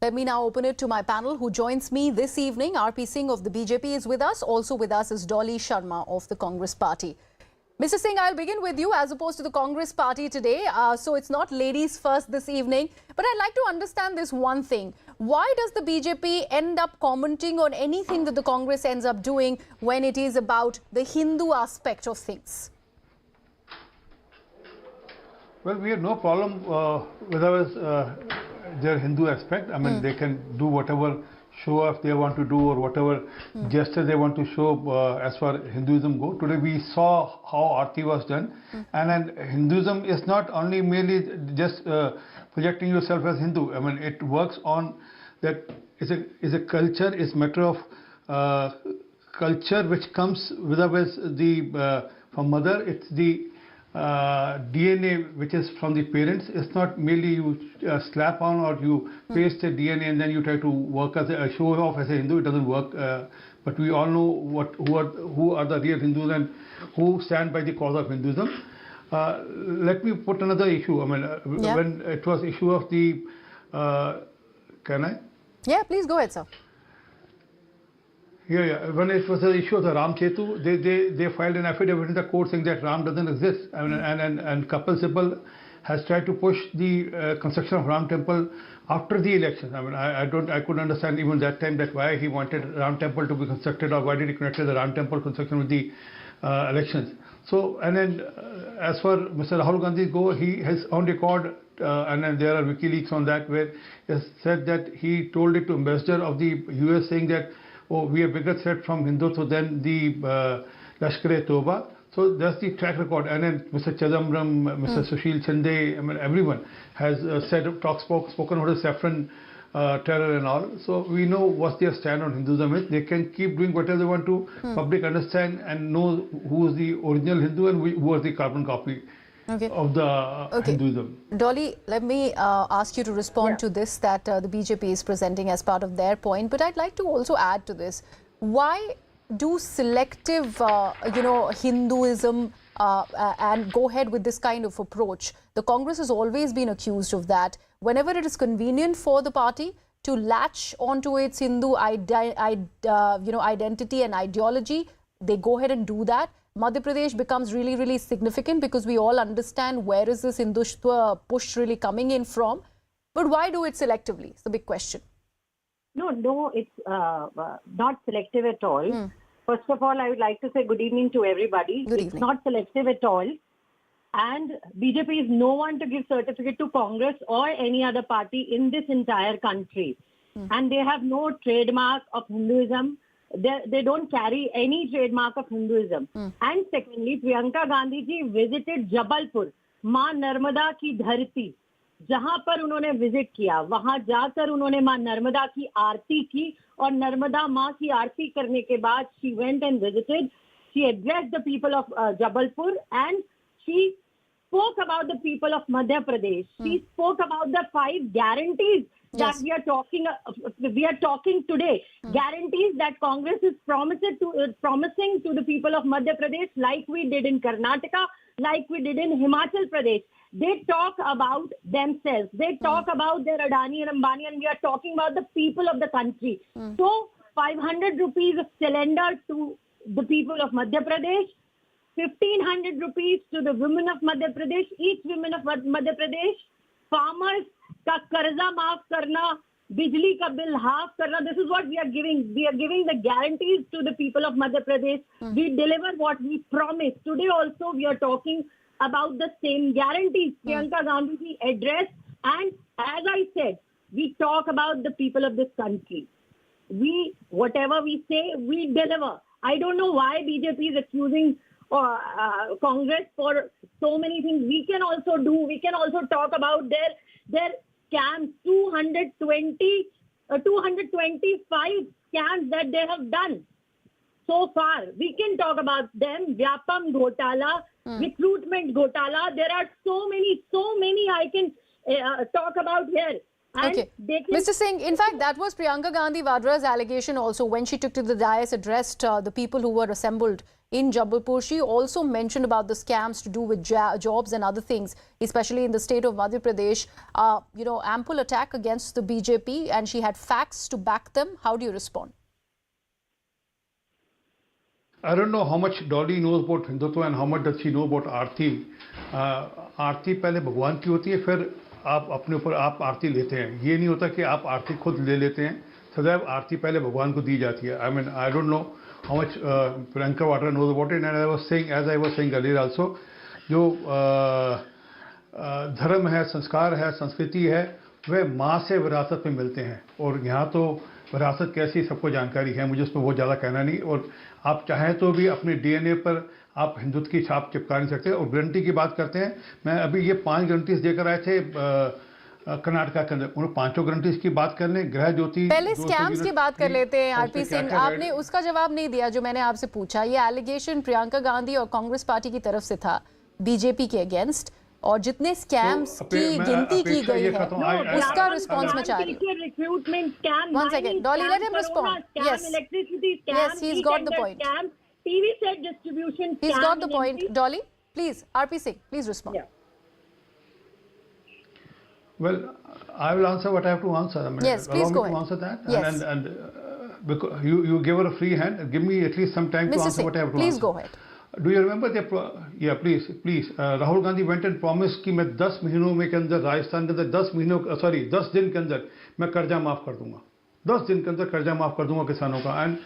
Let me now open it to my panel who joins me this evening. RP Singh of the BJP is with us. Also with us is Dolly Sharma of the Congress party. Mr. Singh, I'll begin with you as opposed to the Congress party today. So it's not ladies first this evening. But I'd like to understand this one thing. Why does the BJP end up commenting on anything that the Congress ends up doing when it is about the Hindu aspect of things? Well, we have no problem with their Hindu aspect. I mean, they can do whatever show off they want to do or whatever gesture they want to show as far as Hinduism go. Today we saw how Aarti was done, and then Hinduism is not only merely just projecting yourself as Hindu. I mean, it works on that is a culture, is matter of culture which comes with the from mother. It's the DNA which is from the parents. It's not merely you slap on or you paste a DNA and then you try to work as a show off as a Hindu. It doesn't work. But we all know who are the real Hindus and who stand by the cause of Hinduism. Let me put another issue. I mean, when it was issue of the can I? Yeah, please go ahead, sir. Yeah. When it was the issue of the Ram Setu, they filed an affidavit in the court saying that Ram doesn't exist. I mean, and Kapil Sibal has tried to push the construction of Ram Temple after the election. I mean, I couldn't understand even that time that why he wanted Ram Temple to be constructed or why did he connect the Ram Temple construction with the elections. So, and then as for Mr. Rahul Gandhi go, he has on record and then there are WikiLeaks on that where he has said that he told it to ambassador of the US saying that, oh, we have bigger threat from Hindutva than the Lashkar-e-Toba. So that's the track record. And then Mr. Chidambaram, Mr. Sushil Chande, I mean, everyone has spoken about the saffron terror and all. So we know what's their stand on Hinduism is. They can keep doing whatever they want to. Public understand and know who is the original Hindu and who is the carbon copy of the Hinduism. Dolly, let me ask you to respond to this that the BJP is presenting as part of their point. But I'd like to also add to this. Why do selective, Hinduism and go ahead with this kind of approach? The Congress has always been accused of that. Whenever it is convenient for the party to latch onto its Hindu identity and ideology, they go ahead and do that. Madhya Pradesh becomes really, really significant because we all understand where is this Hindushva push really coming in from. But why do it selectively? It's the big question. No, it's not selective at all. First of all, I would like to say good evening to everybody. It's not selective at all. And BJP is no one to give certificate to Congress or any other party in this entire country. And they have no trademark of Hinduism. They don't carry any trademark of Hinduism. And secondly, Priyanka Gandhi ji visited Jabalpur, माँ नर्मदा की धरती, जहां पर उन्होंने visit किया, वहां जाकर उन्होंने माँ नर्मदा की आरती की और नर्मदा माँ की आरती करने के बाद she went and visited, she addressed the people of Jabalpur and she spoke about the people of Madhya Pradesh. She spoke about the 5 guarantees that we are talking today. Guarantees that Congress is promising to the people of Madhya Pradesh, like we did in Karnataka, like we did in Himachal Pradesh. They talk about themselves. They talk about their Adani and Ambani, and we are talking about the people of the country. So 500 rupees of cylinder to the people of Madhya Pradesh, 1500 rupees to the women of Madhya Pradesh, each woman of Madhya Pradesh, farmers का कर्जा माफ करना, बिजली का bill half करना. This is what we are giving. We are giving the guarantees to the people of Madhya Pradesh. We deliver what we promised. Today also we are talking about the same guarantees. Priyanka Gandhi address, and as I said, we talk about the people of this country. Whatever we say, we deliver. I don't know why BJP is accusing Congress for so many things. We can also talk about their scams, 225 scams that they have done so far. We can talk about them. Vyapam Ghotala, recruitment Ghotala. There are so many I can talk about here. And Mr. Singh, in fact, that was Priyanka Gandhi Vadra's allegation also when she took to the dais, addressed the people who were assembled in Jabalpur. She also mentioned about the scams to do with jobs and other things, especially in the state of Madhya Pradesh. Ample attack against the BJP, and she had facts to back them. How do you respond? I don't know how much Dolly knows about Hindutva and how much does she know about आरती. आरती पहले भगवान की होती है, फिर आप अपने ऊपर आप आरती लेते हैं. ये नहीं होता कि आप आरती खुद ले लेते हैं. सदैव आरती पहले भगवान को दी जाती है. I mean, I don't know how much Priyanka Vadra knows about it, and as I was saying earlier also, जो धर्म है, संस्कार है, संस्कृति है, वह माँ से विरासत में मिलते हैं. और यहाँ तो विरासत कैसी सबको जानकारी है, मुझे उस पर बहुत ज़्यादा कहना नहीं. और आप चाहें तो भी अपने डीएनए पर आप हिंदुत्व की छाप चिपका नहीं सकते. और गारंटी की बात करते हैं, मैं अभी ये 5 गारंटीज देकर आए थे कर्नाटका के अंदर. उन्होंने 5 गारंटीज की बात कर लें. गृह ज्योति, पहले स्कैम्स की बात कर लेते हैं. आरपी सिंह, आपने उसका जवाब नहीं दिया जो मैंने आपसे पूछा. ये एलिगेशन प्रियंका गांधी और कांग्रेस पार्टी की तरफ से था बीजेपी के अगेंस्ट, और जितने स्कैम्स की गिनती की गई है उसका रिस्पांस में चाह रही हूं. One second, Dolly, let him respond. Yes, he's got the point. TV set distribution. He's got the point. Dolly, please, RP Singh, please respond. Well, I will answer what I have to answer. I mean, yes, please go ahead. Answer that. Yes. And because you give her a free hand, give me at least some time to answer what I have to answer. Please go ahead. Do you remember please. Rahul Gandhi went and promised कि मैं 10 महीनों में के अंदर राजस्थान के अंदर 10 दिन के अंदर मैं कर्जा माफ कर दूंगा. 10 दिन के अंदर कर्जा माफ कर दूंगा किसानों का. एंड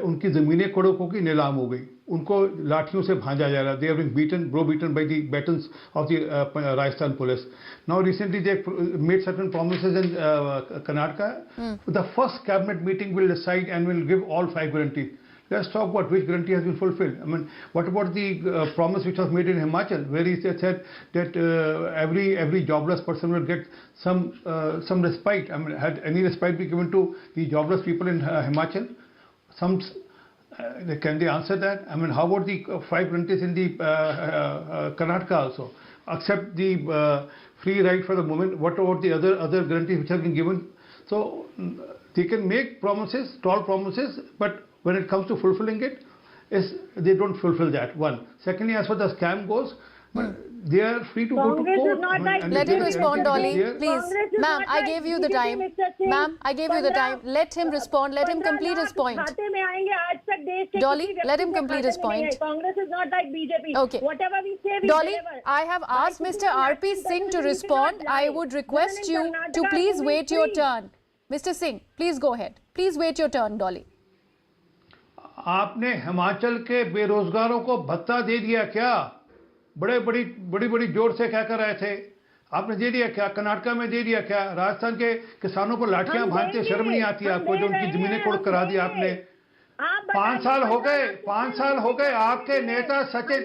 उनकी जमीनें करोड़ों की नीलाम हो गई. उनको लाठियों से भांजा जा रहा. They have been beaten by the batons of the Rajasthan police. Now recently they made certain promises in Karnataka. The first cabinet meeting will decide and will give all 5 guarantees. Let's talk about which guarantee has been fulfilled. I mean, what about the promise which was made in Himachal, where he said that every jobless person will get some respite. I mean, had any respite been given to the jobless people in Himachal? Can they answer that? I mean, how about the 5 guarantees in the Karnataka also? Except the free ride for the moment, what about the other guarantees which have been given? So they can make promises, tall promises, but when it comes to fulfilling it, they don't fulfill that. One. Secondly, as far as the scam goes, they are free to go to court. Let him respond, Dolly, please. Ma'am, I gave you the time. Ma'am, I gave you the time. Let him respond. Let him complete his point. Dolly, let him complete his point. Congress is not like BJP. Okay. Whatever we say, we Dolly, deliver. I have asked Mr. RP Singh to respond. I would request you to please wait your turn. Mr. Singh, please go ahead. Please wait your turn, Dolly. आपने हिमाचल के बेरोजगारों को भत्ता दे दिया क्या? बड़ी जोर से क्या कर रहे थे? आपने दे दिया क्या? कर्नाटका में दे दिया क्या? राजस्थान के किसानों पर लाठियां भांजते शर्म नहीं आती आपको जो उनकी जमीनें कोड़ करा दी आपने? 5 साल हो गए आपके नेता Sachin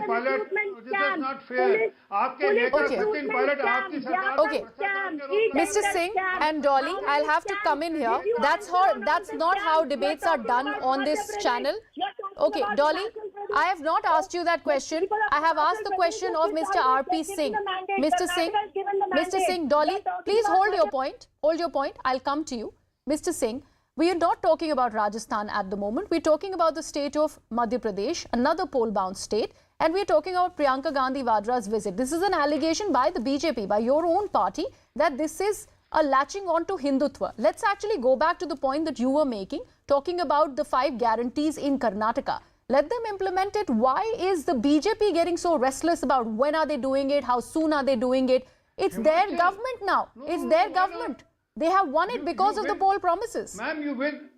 Pilot, this is not fair. आपके नेता सचिन पायलट आपकी सरकार. Okay, Mr. Singh and Dolly, I'll have to come in here. That's not how debates are done on this channel. Okay, Dolly, I have not asked you that question. I have asked the question of Mr. RP Singh. Mr. Singh, Dolly, please hold your point. Hold your point. I'll come to you. Mr. Singh, we are not talking about Rajasthan at the moment. We're talking about the state of Madhya Pradesh, another poll-bound state. And we're talking about Priyanka Gandhi Vadra's visit. This is an allegation by the BJP, by your own party, that this is a latching on to Hindutva. Let's actually go back to the point that you were making, talking about the 5 guarantees in Karnataka. Let them implement it. Why is the BJP getting so restless about when are they doing it, how soon are they doing it? It's their government now. It's their government. They have won it because of the poll promises. Ma'am, you win.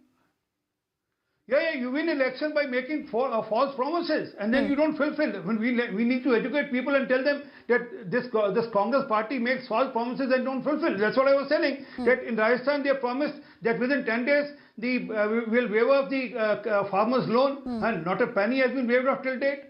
Yeah, you win election by making false promises, and then you don't fulfill. When we need to educate people and tell them that this Congress party makes false promises and don't fulfill. That's what I was telling. That in Rajasthan they promised that within 10 days we'll waive off the farmers' loan, and not a penny has been waived off till date.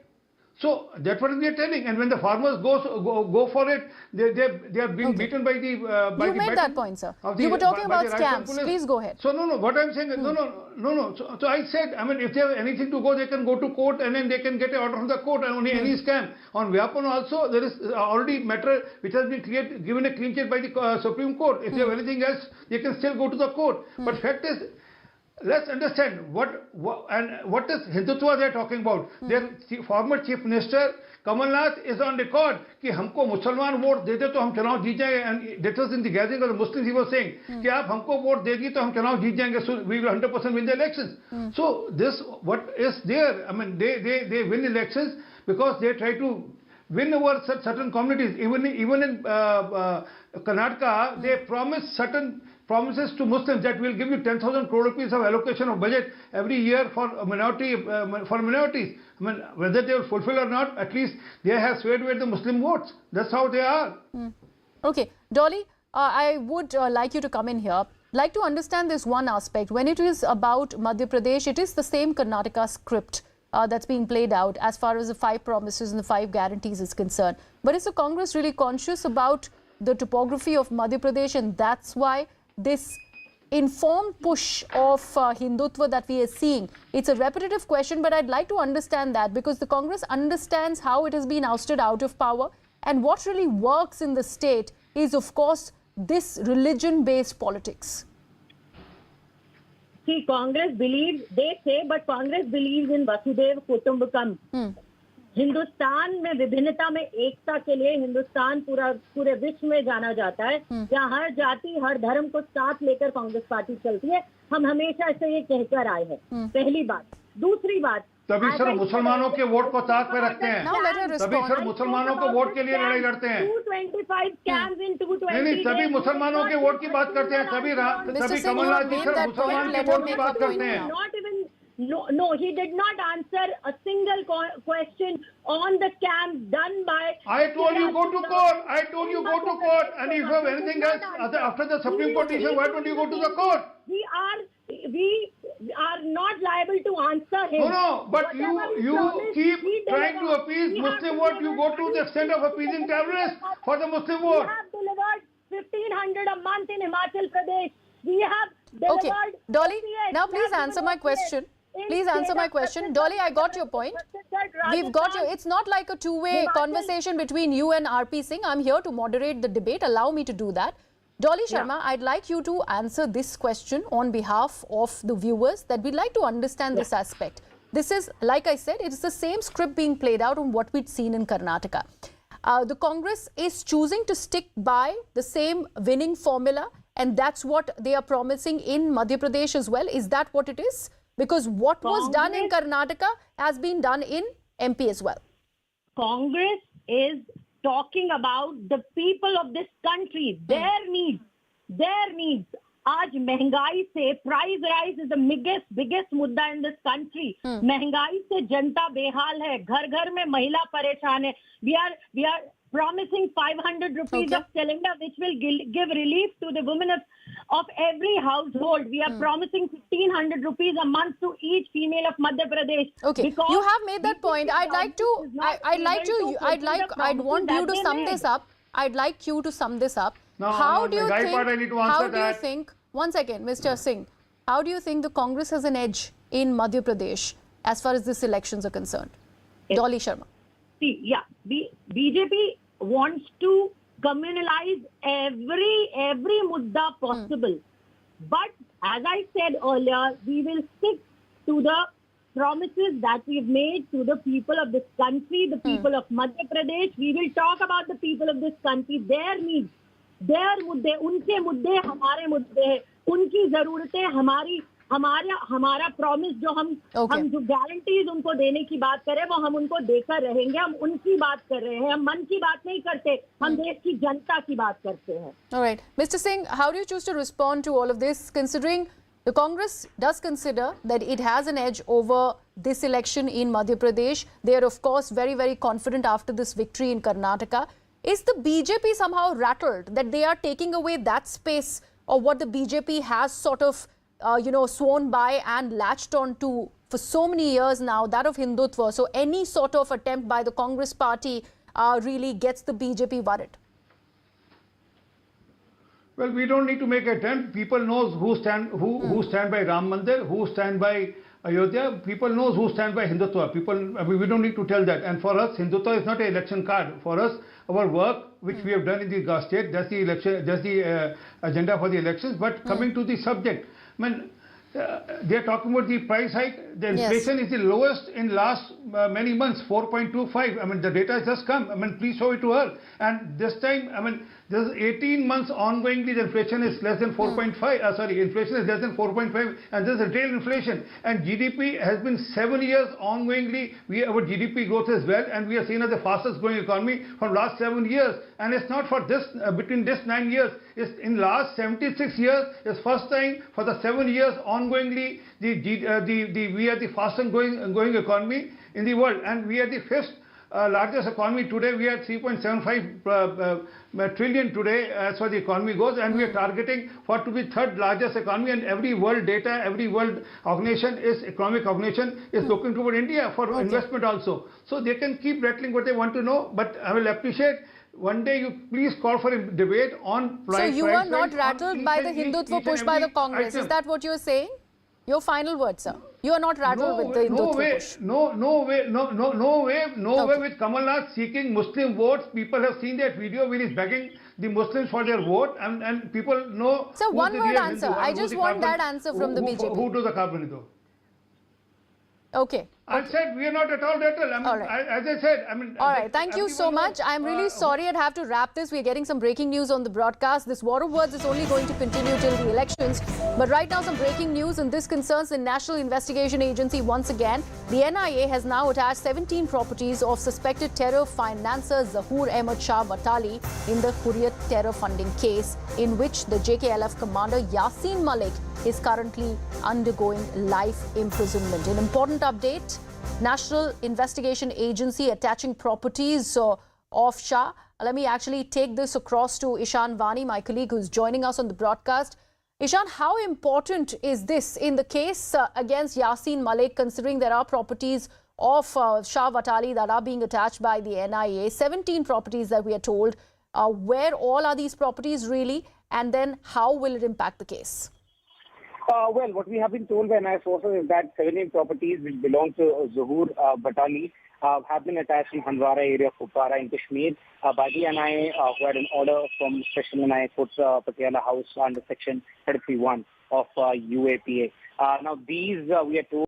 So that's what we are telling. And when the farmers go for it, they are being beaten by the you made that point, sir. You were talking about scams. Please go ahead. So no. What I'm saying is no. So I said, I mean, if they have anything to go, they can go to court and then they can get an order from the court. And only any scam on Vyapam also, there is already matter which has been given a clean check by the Supreme Court. If they have anything else, they can still go to the court. But fact is, let's understand what is Hindutva they are talking about. Their former Chief Minister Kamal Nath is on record कि हमको मुसलमान vote दे दे तो हम चुनाव जीत जाएंगे. And that was in the gathering of the Muslims. He was saying कि आप हमको वोट दे दिए तो हम चुनाव जीत जाएंगे. So we will 100% win the elections. So this what is there? I mean they win elections because they try to win over certain communities. Even in Karnataka, they promise certain promises to Muslims that will give you 10,000 crore rupees of allocation of budget every year for minorities. I mean, whether they will fulfill or not, at least they have swayed with the Muslim votes. That's how they are. Okay, Dolly, I would like you to come in here. Like to understand this one aspect. When it is about Madhya Pradesh, it is the same Karnataka script that's being played out as far as the 5 promises and the 5 guarantees is concerned. But is the Congress really conscious about the topography of Madhya Pradesh, and that's why this informed push of Hindutva that we are seeing? It's a repetitive question, but I'd like to understand that, because the Congress understands how it has been ousted out of power, and what really works in the state is, of course, this religion-based politics. See, Congress believes, they say, but Congress believes in Vasudhaiva Kutumbakam. Hindustan में विभिन्नता में एकता के लिए हिंदुस्तान पूरे विश्व में जाना जाता है, जहाँ हर जाति हर धर्म को साथ लेकर कांग्रेस पार्टी चलती है. हम हमेशा से ये कहकर आए हैं. पहली बात. दूसरी बात, तभी सर मुसलमानों के वोट को ताक पे रखते हैं. तभी सर मुसलमानों को वोट के लिए लड़ाई लड़ते हैं. 225 scams in 220 नहीं, तभी मुसलमानों के वोट की बात करते हैं. तभी कमलनाथ जी सर मुसलमान के वोट की बात करते हैं. No, he did not answer a single question on the scam done by... I told you go to court. And if you have anything else after the Supreme Court decision, why don't you go to the court? are not liable to answer him. No, but Whatever he you promised, keep he trying to delivered. appease We have Muslim vote. You go to the extent of appeasing terrorists for the Muslim We vote. have delivered 1,500 a month in Himachal Pradesh. We have Okay, delivered. Dolly, 58. now We please have answer delivered my question. 58. Please answer my question. Dolly, I got your point. We've got you. It's not like a two-way conversation between you and RP Singh. I'm here to moderate the debate. Allow me to do that. Dolly Sharma, I'd like you to answer this question on behalf of the viewers, that we'd like to understand this aspect. This is, like I said, it's the same script being played out on what we'd seen in Karnataka. The Congress is choosing to stick by the same winning formula, and that's what they are promising in Madhya Pradesh as well. Is that what it is? Because what was done in Karnataka has been done in MP as well. Congress is talking about the people of this country, their needs. आज महंगाई से price rise is the biggest मुद्दा in this country. महंगाई से जनता बेहाल है, घर घर में महिला परेशान है. We are promising 500 rupees of cylinder, which will give relief to the women of every household. We are promising 1,500 rupees a month to each female of Madhya Pradesh. Okay, you have made that point. I'd want you to sum this up. I'd like you to sum this up. How do you think, one second, Mr. Singh, how do you think the Congress has an edge in Madhya Pradesh as far as these elections are concerned? Dolly Sharma. See, BJP wants to communalize every mudda possible. But as I said earlier, we will stick to the promises that we've made to the people of this country, the people of Madhya Pradesh. We will talk about the people of this country, their needs, their mudde, unke mudde, hamare mudde, unki zarurtein, हमारा promise जो हम जो guarantees उनको देने की बात करें वो हम उनको देकर रहेंगे. हम उनकी बात कर रहे हैं, हम मन की बात नहीं करते, हम देश की जनता की बात करते हैं. All right, Mr. Singh, how do you choose to respond to all of this, considering the Congress does consider that it has an edge over this election in Madhya Pradesh? They are, of course, very, very confident after this victory in Karnataka. Is the BJP somehow rattled that they are taking away that space of what the BJP has sort of sworn by and latched on to for so many years now, that of Hindutva? So any sort of attempt by the Congress party really gets the BJP worried? Well, we don't need to make an attempt. People knows who stand by Ram Mandir, who stand by Ayodhya. People knows who stand by Hindutva. We don't need to tell that. And for us, Hindutva is not an election card. For us, our work, which we have done in the state, that's the election, that's the agenda for the elections. But coming to the subject, I mean, they are talking about the price hike. The inflation is the lowest in last many months, 4.25. I mean, the data has just come. I mean, please show it to her. And this time, I mean, this is 18 months ongoingly, the inflation is less than 4.5. Inflation is less than 4.5, and this is retail inflation. And GDP has been 7 years ongoingly. Our GDP growth is well, and we are seen as the fastest growing economy from last 7 years. And it's not for this between this 9 years. It's in last 76 years. It's first time for the 7 years ongoingly we are the fastest growing economy in the world, and we are the fifth largest economy today. We are 3.75 trillion today as far as the economy goes, and we are targeting for to be third largest economy. And every world data, every world economic organization is looking toward India for investment also. So they can keep rattling what they want to know, but I will appreciate one day you please call for a debate on price. So you are not rattled by the Hindutva push by the Congress. Is that what you are saying? Your final word, sir. You are not rattled with the Hindutva push. No way with Kamal Nath seeking Muslim votes. People have seen that video where he's begging the Muslims for their vote, and people know. So one word answer. I just want that answer from the BJP. Who do the carbon though? Okay. I said we are not at all rattled. I mean, as I said, I mean. All right. Thank you so much. I'm really sorry I'd have to wrap this. We're getting some breaking news on the broadcast. This war of words is only going to continue till the elections. But right now, some breaking news, and this concerns the National Investigation Agency once again. The NIA has now attached 17 properties of suspected terror financer Zahoor Ahmad Shah Watali in the Hurriyat terror funding case, in which the JKLF commander Yasin Malik is currently undergoing life imprisonment. An important update: National Investigation Agency attaching properties of Shah. Let me actually take this across to Ishan Vani, my colleague who's joining us on the broadcast. Ishan, how important is this in the case against Yasin Malik, considering there are properties of Shah Watali that are being attached by the NIA, 17 properties that we are told. Where all are these properties really, and then how will it impact the case? Well, what we have been told by NIA sources is that 17 properties which belong to Zuhur Batali have been attached in Handwara area of Kupwara in Kashmir by the NIA, who had an order from Special NIA Court Patiala House under Section 33(1) of UAPA. Now, these we are told